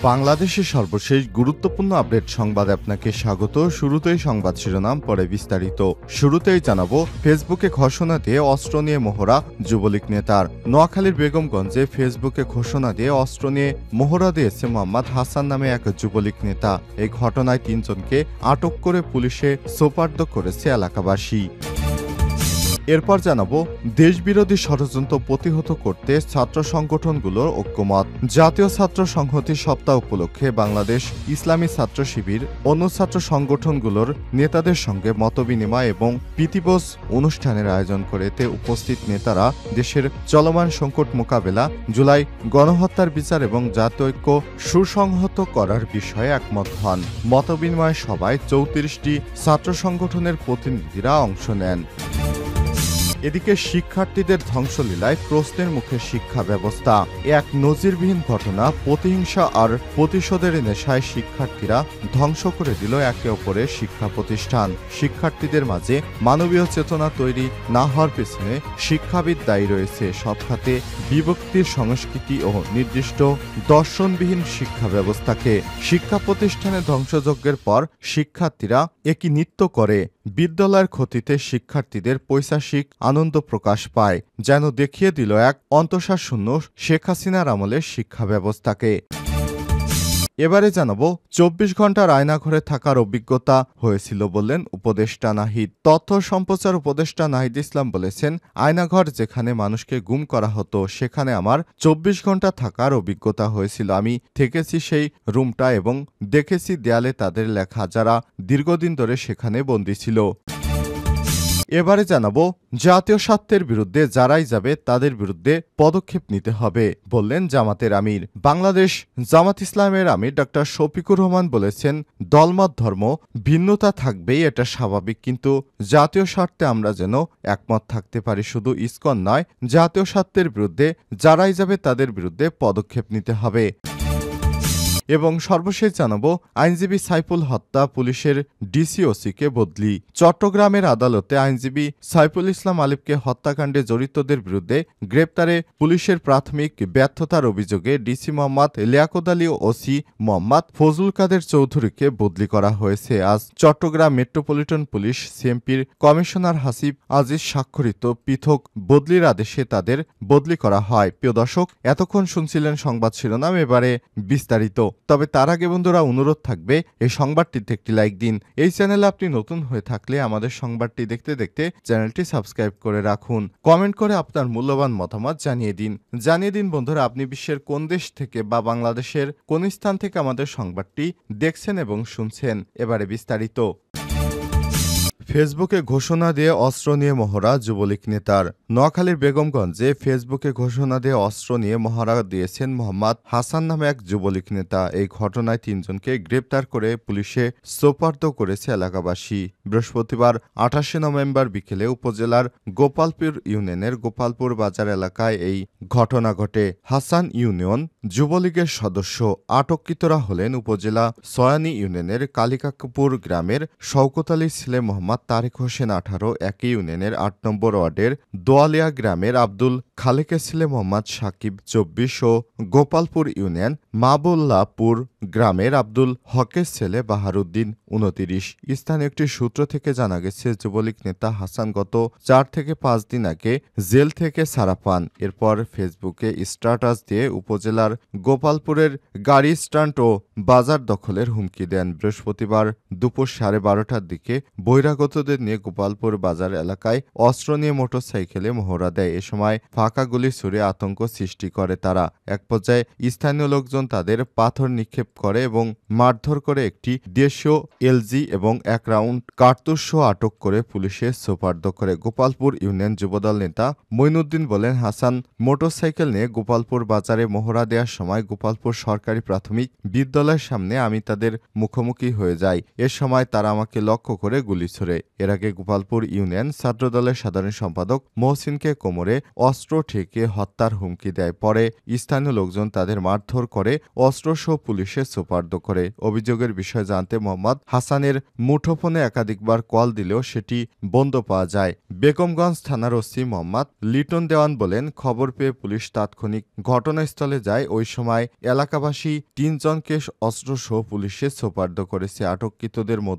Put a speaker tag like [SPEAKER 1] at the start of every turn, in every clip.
[SPEAKER 1] বাংলাদেশের সর্বশেষ গুরুত্বপূর্ণ আপডেট সংবাদে আপনাকে স্বাগত। শুরুতেই সংবাদ শিরোনাম, পরে বিস্তারিত। শুরুতেই জানাবো, ফেসবুকে ঘোষণা দিয়ে অস্ত্র নিয়ে মহড়া যুবলীগ নেতার। নোয়াখালীর বেগমগঞ্জে ফেসবুকে ঘোষণা দিয়ে অস্ত্র নিয়ে মহড়া দিয়েছে মোহাম্মদ হাসান নামে এক যুবলীগ নেতা। এই ঘটনায় ৩ জনকে আটক করে পুলিশে সোপর্দ করেছে এলাকাবাসী। এরপর জানাবো, দেশবিরোধী ষড়যন্ত্র প্রতিহত করতে ছাত্র সংগঠনগুলোর ঐক্যমত। জাতীয় ছাত্র সংহতি সপ্তাহ উপলক্ষে বাংলাদেশ ইসলামী ছাত্র শিবির অন্য ছাত্র সংগঠনগুলোর নেতাদের সঙ্গে মতবিনিময় এবং প্রীতিভোজ অনুষ্ঠানের আয়োজন করে এতে উপস্থিত নেতারা দেশের চলমান সংকট মোকাবেলা, জুলাই গণহত্যার বিচার এবং জাতীয় ঐক্য সুসংহত করার বিষয়ে একমত হন। মতবিনিময় সভায় ৩৪টি ছাত্র সংগঠনের প্রতিনিধিরা অংশ নেন। এদিকে শিক্ষার্থীদের ধ্বংসলীলায় প্রশ্নের মুখে শিক্ষা ব্যবস্থা। এক নজিরবিহীন ঘটনা। প্রতিহিংসা আর প্রতিশোধের নেশায় শিক্ষার্থীরা ধ্বংস করে দিল একে অপরের শিক্ষা প্রতিষ্ঠান। শিক্ষার্থীদের মাঝে মানবীয় চেতনা তৈরি না হওয়ার পেছনে শিক্ষাবিদ দায়ী রয়েছে। সব খাতে বিভক্তির সংস্কৃতি ও নির্দিষ্ট দর্শনবিহীন শিক্ষা ব্যবস্থাকে। শিক্ষা প্রতিষ্ঠানে ধ্বংসযজ্ঞের পর শিক্ষার্থীরা একই নৃত্য করে। বিদ্যালয়ের ক্ষতিতে শিক্ষার্থীদের পৈশাসিক আনন্দ প্রকাশ পায়, যেন দেখিয়ে দিল এক অন্তঃসারশূন্য শেখ হাসিনার আমলের শিক্ষা ব্যবস্থাকে। এবারে জানাবো, ২৪ ঘন্টার আয়নাঘরে থাকার অভিজ্ঞতা হয়েছিল বললেন উপদেষ্টা নাহিদ। তথ্য সম্প্রচার উপদেষ্টা নাহিদ ইসলাম বলেছেন, আয়নাঘর যেখানে মানুষকে গুম করা হতো সেখানে আমার ২৪ ঘন্টা থাকার অভিজ্ঞতা হয়েছিল। আমি থেকেছি সেই রুমটা এবং দেখেছি দেয়ালে তাদের লেখা, যারা দীর্ঘদিন ধরে সেখানে বন্দী ছিল। এবারে জানাবো, জাতীয় স্বার্থের বিরুদ্ধে যারাই যাবে তাদের বিরুদ্ধে পদক্ষেপ নিতে হবে বললেন জামাতের আমির। বাংলাদেশ জামাত ইসলামের আমির ডক্টর শফিকুর রহমান বলেছেন, দলমত ধর্ম ভিন্নতা থাকবেই, এটা স্বাভাবিক, কিন্তু জাতীয় স্বার্থে আমরা যেন একমত থাকতে পারি। শুধু ইসকন নয়, জাতীয় স্বার্থের বিরুদ্ধে যারাই যাবে তাদের বিরুদ্ধে পদক্ষেপ নিতে হবে। এবং সর্বশেষ জানাবো, আইনজীবী সাইফুল হত্যা, পুলিশের ডিসিওসিকে বদলি। চট্টগ্রামের আদালতে আইনজীবী সাইফুল ইসলাম আলিফকে হত্যাকাণ্ডে জড়িতদের বিরুদ্ধে গ্রেপ্তারে পুলিশের প্রাথমিক ব্যর্থতার অভিযোগে ডিসি মোহাম্মদ লিয়াকত আলী ও ওসি মোহাম্মদ ফজলুল কাদের চৌধুরীকে বদলি করা হয়েছে। আজ চট্টগ্রাম মেট্রোপলিটন পুলিশ সিএমপির কমিশনার হাসিব আজিজ স্বাক্ষরিত পৃথক বদলির আদেশে তাদের বদলি করা হয়। প্রিয় দর্শক, এতক্ষণ শুনছিলেন সংবাদ শিরোনাম, এবারে বিস্তারিত। তবে তার আগে বন্ধুরা, অনুরোধ থাকবে এই সংবাদটিতে একটি লাইক দিন। এই চ্যানেলে আপনি নতুন হয়ে থাকলে আমাদের সংবাদটি দেখতে দেখতে চ্যানেলটি সাবস্ক্রাইব করে রাখুন। কমেন্ট করে আপনার মূল্যবান মতামত জানিয়ে দিন বন্ধুরা, আপনি বিশ্বের কোন দেশ থেকে বা বাংলাদেশের কোন স্থান থেকে আমাদের সংবাদটি দেখছেন এবং শুনছেন। এবারে বিস্তারিত। ফেসবুকে ঘোষণা দিয়ে অস্ত্র নিয়ে মহড়া যুবলীগ নেতার। নোয়াখালীর বেগমগঞ্জে ফেসবুকে ঘোষণা দিয়ে অস্ত্র নিয়ে মহড়া দিয়েছেন মোহাম্মদ হাসান নামে এক যুবলীগ নেতা। এই ঘটনায় ৩ জনকে গ্রেপ্তার করে পুলিশে সোপর্দ করেছে এলাকাবাসী। বৃহস্পতিবার ২৮ নভেম্বর বিকেলে উপজেলার গোপালপুর ইউনিয়নের গোপালপুর বাজার এলাকায় এই ঘটনা ঘটে। হাসান ইউনিয়ন যুবলীগের সদস্য। আটককৃতরা হলেন উপজেলা সয়ানী ইউনিয়নের কালিকাপুর গ্রামের শওকত আলীর ছেলে মোহাম্মদ তারেক হোসেন ১৮, একই ইউনিয়নের ৮ নম্বর ওয়ার্ডের দোয়ালিয়া গ্রামের আব্দুল খালেকের ছেলে মোহাম্মদ সাকিব ২৪ ও গোপালপুর ইউনিয়ন মাবুল্লাপুর গ্রামের আব্দুল হকের ছেলে বাহারুদ্দিন ২৯। স্থানীয় একটি সূত্র থেকে জানা গেছে, যুবলীগ নেতা হাসান গত ৪ থেকে ৫ দিন আগে জেল থেকে ছাড়া পান। এরপর ফেসবুকে স্ট্যাটাস দিয়ে উপজেলার গোপালপুরের গাড়ি স্ট্যান্ড ও বাজার দখলের হুমকি দেন। বৃহস্পতিবার দুপুর 12:30টার দিকে বহিরাগতদের নিয়ে গোপালপুর বাজার এলাকায় অস্ত্র নিয়ে মোটরসাইকেলে মহড়া দেয়। এ সময় ফাঁকা গুলি ছুড়ে আতঙ্ক সৃষ্টি করে তারা। এক পর্যায়ে স্থানীয় লোকজন তাদের পাথর নিক্ষেপ করে এবং মারধর করে। একটি দেশীয় এলজি এবং ১ রাউন্ড কার্তুজসহ আটক করে পুলিশে সোপর্দ করে। গোপালপুর ইউনিয়ন যুবদল নেতা মঈনুদ্দিন বলেন, হাসান মোটরসাইকেল নিয়ে গোপালপুর বাজারে মহড়া দেওয়ার সময় গোপালপুর সরকারি প্রাথমিক বিদ্যালয়ের সামনে আমি তাদের মুখোমুখি হয়ে যাই। এ সময় তারা আমাকে লক্ষ্য করে গুলি ছোড়ে। করে। এর আগে গোপালপুর ইউনিয়ন ছাত্রদলের সাধারণ সম্পাদক মহসিনকে কোমরে অস্ত্র ঠেকিয়ে হত্যার হুমকি দেয়। পরে স্থানীয় লোকজন তাদের মারধর করে অস্ত্রসহ পুলিশে সোপর্দ করে। অভিযোগের বিষয়ে জানতে মোহাম্মদ হাসানের মুঠোফোনে একাধিকবার কল দিলেও সেটি বন্ধ পাওয়া যায়। বেগমগঞ্জ থানার ওসি মোহাম্মদ লিটন দেওয়ান বলেন, খবর পেয়ে পুলিশ তাৎক্ষণিক ঘটনাস্থলে যায়। ওই সময় এলাকাবাসী ৩ জনকে অস্ত্রসহ পুলিশে সোপর্দ করেছে। আটককৃতদের মধ্যে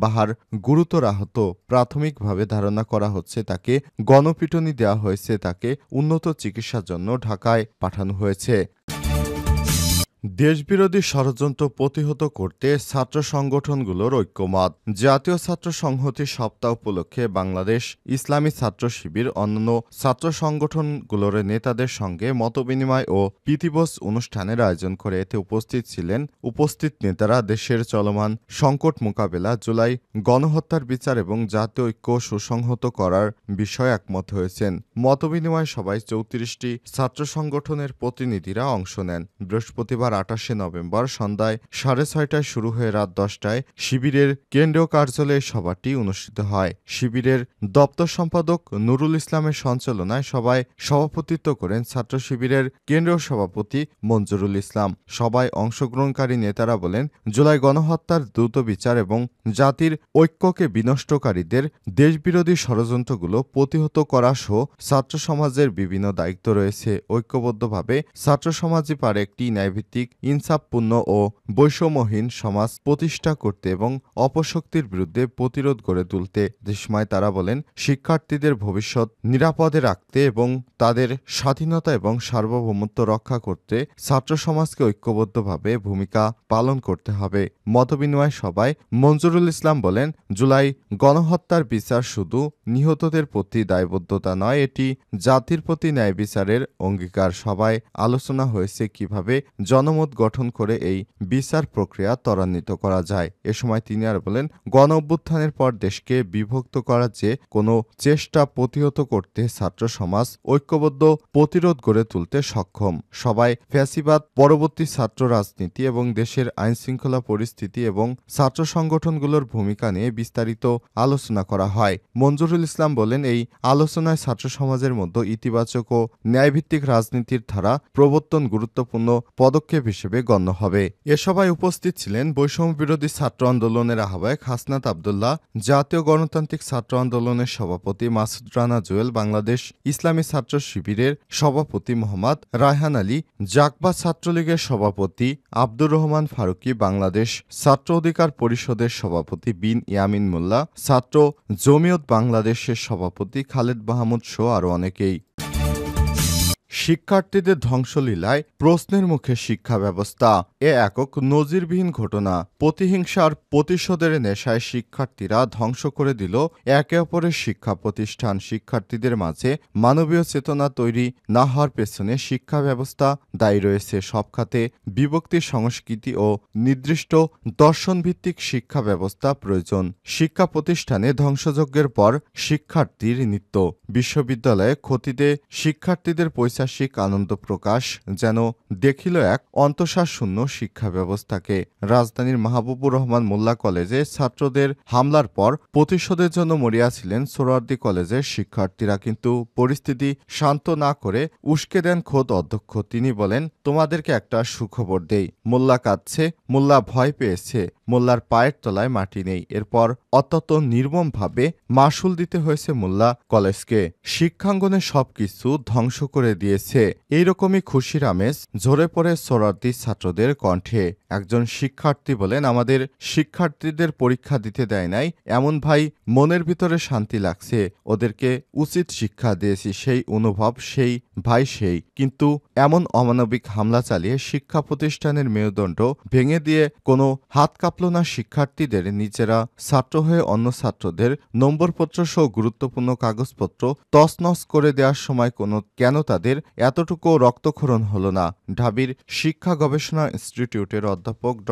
[SPEAKER 1] বাহার গুরুতর আহত। প্রাথমিকভাবে ধারণা করা হচ্ছে তাকে গণপিটুনি দেওয়া হয়েছে। তাকে উন্নত চিকিৎসার জন্য ঢাকায় পাঠানো হয়েছে। দেশবিরোধী ষড়যন্ত্র প্রতিহত করতে ছাত্র সংগঠনগুলোর ঐক্যমত। জাতীয় ছাত্র সংহতি সপ্তাহ উপলক্ষে বাংলাদেশ ইসলামী ছাত্র শিবির অন্যান্য ছাত্র সংগঠনগুলোর নেতাদের সঙ্গে মতবিনিময় ও প্রীতিভোজ অনুষ্ঠানের আয়োজন করে। এতে উপস্থিত নেতারা দেশের চলমান সংকট মোকাবেলা, জুলাই গণহত্যার বিচার এবং জাতীয় ঐক্য সুসংহত করার বিষয়ে একমত হয়েছেন। মতবিনিময় সভায় ৩৪টি ছাত্র সংগঠনের প্রতিনিধিরা অংশ নেন। বৃহস্পতিবার ২৮ নভেম্বর সন্ধ্যায় ৬:৩০টায় শুরু হয়ে রাত ১০টায় শিবিরের কেন্দ্রীয় কার্যালয়ে সভাটি অনুষ্ঠিত হয়। শিবিরের দপ্তর সম্পাদক নুরুল ইসলামের সঞ্চালনায় সভায় সভাপতিত্ব করেন ছাত্র শিবিরের কেন্দ্রীয় সভাপতি মঞ্জুরুল ইসলাম। সভায় অংশগ্রহণকারী নেতারা বলেন, জুলাই গণহত্যার দ্রুত বিচার এবং জাতির ঐক্যকে বিনষ্টকারীদের দেশবিরোধী ষড়যন্ত্রগুলো প্রতিহত করা সহ ছাত্র সমাজের বিভিন্ন দায়িত্ব রয়েছে। ঐক্যবদ্ধভাবে ছাত্র সমাজই পারে একটি ন্যায়ভিত্তিক, ইনসাফপূর্ণ ও বৈষম্যহীন সমাজ প্রতিষ্ঠা করতে এবং অপশক্তির বিরুদ্ধে প্রতিরোধ গড়ে তুলতে। সময় তারা বলেন, শিক্ষার্থীদের ভবিষ্যৎ নিরাপদে রাখতে এবং তাদের স্বাধীনতা এবং সার্বভৌমত্ব রক্ষা করতে ছাত্র সমাজকে ঐক্যবদ্ধভাবে ভূমিকা পালন করতে হবে। মতবিনিময় সভায় মঞ্জুরুল ইসলাম বলেন, জুলাই গণহত্যার বিচার শুধু নিহতদের প্রতি দায়বদ্ধতা নয়, এটি জাতির প্রতি ন্যায় বিচারের অঙ্গীকার। সভায় আলোচনা হয়েছে কিভাবে জনমত গঠন করে এই বিচার প্রক্রিয়া ত্বরান্বিত করা যায়। এ সময় তিনি আর বলেন, গণ অভ্যুত্থানের পর দেশকে বিভক্ত করার যে কোনো চেষ্টা প্রতিহত করতে ছাত্র সমাজ ঐক্যবদ্ধ প্রতিরোধ গড়ে তুলতে সক্ষম। সবাই ফ্যাসিবাদ পরবর্তী ছাত্র রাজনীতি এবং দেশের আইনশৃঙ্খলা পরিস্থিতি এবং ছাত্র সংগঠনগুলোর ভূমিকা নিয়ে বিস্তারিত আলোচনা করা হয়। মঞ্জুরুল ইসলাম বলেন, এই আলোচনায় ছাত্র সমাজের মধ্যে ইতিবাচক ও ন্যায়ভিত্তিক রাজনীতির ধারা প্রবর্তন গুরুত্বপূর্ণ পদক্ষেপ হিসেবে গণ্য হবে। এ সভায় উপস্থিত ছিলেন বৈষম্য বিরোধী ছাত্র আন্দোলনের আহ্বায়ক হাসনাত আবদুল্লাহ, জাতীয় গণতান্ত্রিক ছাত্র আন্দোলনের সভাপতি মাসুদ রানা জুয়েল, বাংলাদেশ ইসলামী ছাত্র শিবিরের সভাপতি মোহাম্মদ রায়হান আলী, জাকবা ছাত্রলীগের সভাপতি আব্দুর রহমান ফারুকী, বাংলাদেশ ছাত্র অধিকার পরিষদের সভাপতি বিন ইয়ামিন মোল্লা, ছাত্র জমিয়ত বাংলাদেশের সভাপতি খালেদ মাহমুদ সহ আরও অনেকেই। শিক্ষার্থীদের ধ্বংসলীলায় প্রশ্নের মুখে শিক্ষা ব্যবস্থা। এ একক নজিরবিহীন ঘটনা। প্রতিহিংসার প্রতিশোধের নেশায় শিক্ষার্থীরা ধ্বংস করে দিল একে অপরের শিক্ষা প্রতিষ্ঠান। শিক্ষার্থীদের মাঝে মানবীয় চেতনা তৈরি না হওয়ার পেছনে শিক্ষা ব্যবস্থা দায়ী রয়েছে। সব খাতে বিভক্তি, সংস্কৃতি ও নির্দিষ্ট দর্শনভিত্তিক শিক্ষা ব্যবস্থা প্রয়োজন। শিক্ষা প্রতিষ্ঠানে ধ্বংসযজ্ঞের পর শিক্ষার্থীর নিত্য বিশ্ববিদ্যালয়ে ক্ষতিতে শিক্ষার্থীদের পৈশাসিক আনন্দ প্রকাশ যেন দেখিল এক অন্তঃসারশূন্য শিক্ষা ব্যবস্থাকে। রাজধানীর মাহবুবুর রহমান মোল্লা কলেজে ছাত্রদের হামলার পর প্রতিশোধের জন্য মরিয়াছিলেন সোহরাওয়ার্দী কলেজের শিক্ষার্থীরা, কিন্তু পরিস্থিতি শান্ত না করে উস্কে দেন খোদ অধ্যক্ষ। তিনি বলেন, তোমাদেরকে একটা সুখবর দেই। মোল্লা কাঁদছে, মোল্লা ভয় পেয়েছে, মোল্লার পায়ের তলায় মাটি নেই। এরপর অত্যন্ত নির্মমভাবে মাশুল দিতে হয়েছে মোল্লা কলেজকে। শিক্ষাঙ্গনে সবকিছু ধ্বংস করে দিয়েছে। এইরকমই খুশির আমেজ ঝরে পড়ে সোহরাওয়ার্দী ছাত্রদের কণ্ঠে। একজন শিক্ষার্থী বলেন, আমাদের শিক্ষার্থীদের পরীক্ষা দিতে দেয় নাই, এমন ভাই মনের ভিতরে শান্তি লাগছে। ওদেরকে উচিত শিক্ষা দিয়েছি, সেই অনুভব, সেই ভাই সেই। কিন্তু এমন অমানবিক হামলা চালিয়ে শিক্ষা প্রতিষ্ঠানের মেরুদণ্ড ভেঙে দিয়ে কোনো হাত কাঁপল না শিক্ষার্থীদের। নিজেরা ছাত্র হয়ে অন্য ছাত্রদের নম্বরপত্র সহ গুরুত্বপূর্ণ কাগজপত্র তছনছ করে দেওয়ার সময় কেন তাদের এতটুকু রক্তক্ষরণ হলো না? ঢাবির শিক্ষা গবেষণা ইনস্টিটিউটের অধ্যাপক ড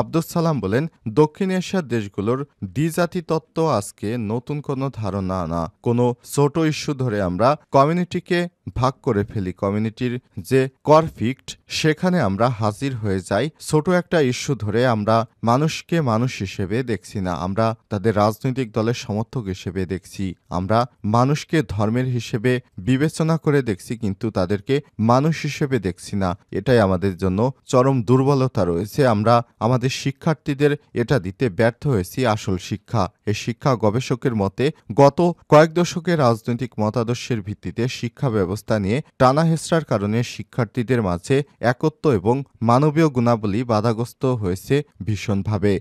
[SPEAKER 1] আব্দুস সালাম বলেন, দক্ষিণ এশিয়ার দেশগুলোর দ্বিজাতি তত্ত্ব আজকে নতুন কোনো ধারণা না। কোনো ছোট ইস্যু ধরে আমরা কমিউনিটিকে ভাগ করে ফেলি। কমিউনিটির যে করফিক্ট, সেখানে আমরা হাজির হয়ে যাই। ছোট একটা ইস্যু ধরে আমরা মানুষকে মানুষ হিসেবে দেখছি না, আমরা তাদের রাজনৈতিক দলের সমর্থক হিসেবে দেখছি, আমরা মানুষকে ধর্মের হিসেবে বিবেচনা করে দেখছি, কিন্তু তাদেরকে মানুষ হিসেবে দেখছি না। এটাই আমাদের জন্য চরম দুর্বলতা রয়েছে। আমরা আমাদের শিক্ষার্থীদের এটা দিতে ব্যর্থ হয়েছি। আসল শিক্ষা, এই শিক্ষা গবেষকের মতে গত কয়েক দশকের রাজনৈতিক মতাদর্শের ভিত্তিতে শিক্ষা ব্যবস্থা নিয়ে টানাহেঁচড়ার কারণে শিক্ষার্থীদের মাঝে একত্ব এবং মানবীয় গুণাবলী বাধাগ্রস্ত হয়েছে ভীষণভাবে।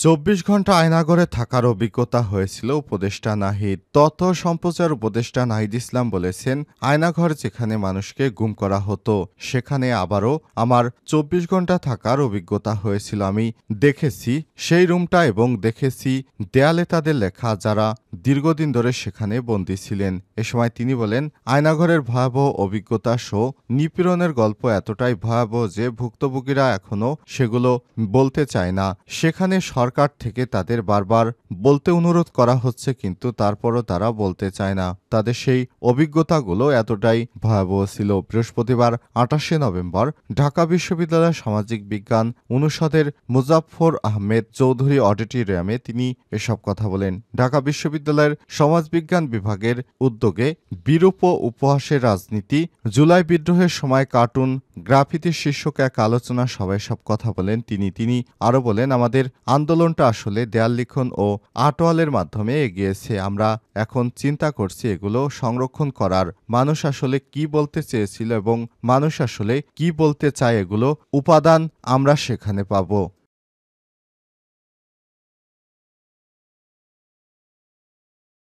[SPEAKER 1] ২৪ ঘন্টা আয়নাঘরে থাকার অভিজ্ঞতা হয়েছিল উপদেষ্টা নাহিদ। তথ্য সম্প্রচার উপদেষ্টা নাহিদ ইসলাম বলেছেন, আয়নাঘর যেখানে মানুষকে গুম করা হতো, সেখানে আবারও আমার ২৪ ঘন্টা থাকার অভিজ্ঞতা হয়েছিল। আমি দেখেছি সেই রুমটা এবং দেখেছি দেয়ালে তাদের লেখা, যারা দীর্ঘদিন ধরে সেখানে বন্দী ছিলেন। এ সময় তিনি বলেন, আয়নাঘরের ভয়াবহ অভিজ্ঞতা সহ নিপীড়নের গল্প এতটাই ভয়াবহ যে ভুক্তভোগীরা এখনো সেগুলো বলতে চায় না। সেখানে সরকার থেকে তাদের বারবার বলতে অনুরোধ করা হচ্ছে, কিন্তু তারপরও তারা বলতে চায় না। তাদের সেই অভিজ্ঞতাগুলো এতটাই ভয়াবহ ছিল। বৃহস্পতিবার ২৮শে নভেম্বর ঢাকা বিশ্ববিদ্যালয়ের সামাজিক বিজ্ঞান অনুষদের মুজাফফর আহমেদ চৌধুরী অডিটোরিয়ামে তিনি এসব কথা বলেন। ঢাকা বিশ্ববিদ্যালয়ের সমাজবিজ্ঞান বিভাগের উদ্যোগে বিরূপ উপহাসের রাজনীতি, জুলাই বিদ্রোহের সময় কার্টুন গ্রাফিতি শীর্ষক এক আলোচনা সভায় সব কথা বলেন তিনি আরও বলেন, আমাদের আন্দোলনটা আসলে দেয়াল লিখন ও আর্টওয়ালের মাধ্যমে এগিয়েছে। আমরা এখন চিন্তা করছি এগুলো সংরক্ষণ করার। মানুষ আসলে কি বলতে চেয়েছিল এবং মানুষ আসলে কি বলতে চায়, এগুলো উপাদান আমরা সেখানে পাব।